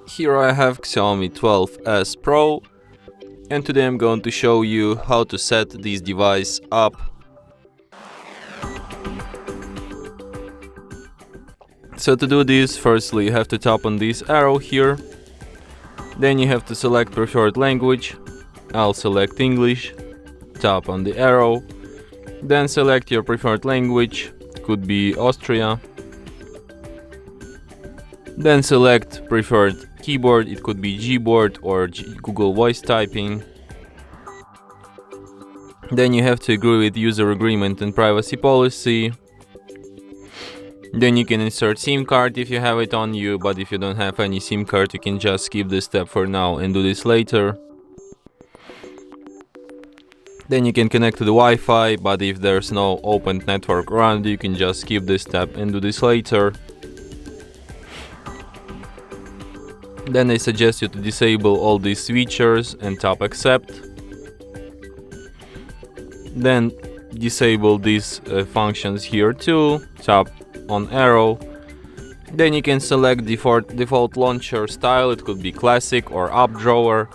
Here I have XIAOMI 12S Pro, and today I'm going to show you how to set this device up. So to do this, firstly you have to tap on this arrow here, then you have to select preferred language. I'll select English, tap on the arrow, then select your preferred language, could be Austria. Then select preferred keyboard, it could be Gboard or Google Voice Typing. Then you have to agree with user agreement and privacy policy. Then you can insert SIM card if you have it on you, but if you don't have any SIM card you can just skip this step for now and do this later. Then you can connect to the Wi-Fi, but if there's no open network around you can just skip this step and do this later. Then I suggest you to disable all these features and tap accept. Then disable these functions here too, tap on arrow. Then you can select default launcher style, it could be classic or app drawer.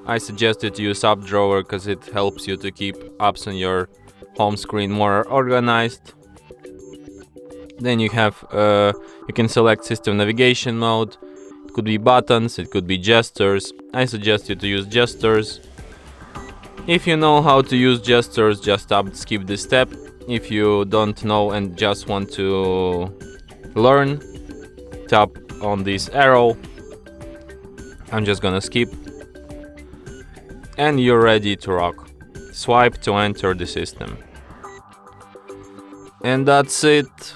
I suggest you to use app drawer because it helps you to keep apps on your home screen more organized. Then you can select system navigation mode. It could be buttons, it could be gestures. I suggest you to use gestures. If you know how to use gestures, just skip this step. If you don't know and just want to learn, tap on this arrow. I'm just gonna skip. And you're ready to rock. Swipe to enter the system. And that's it.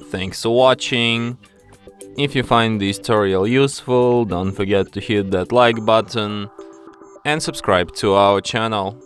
Thanks for watching. If you find this tutorial useful, don't forget to hit that like button and subscribe to our channel.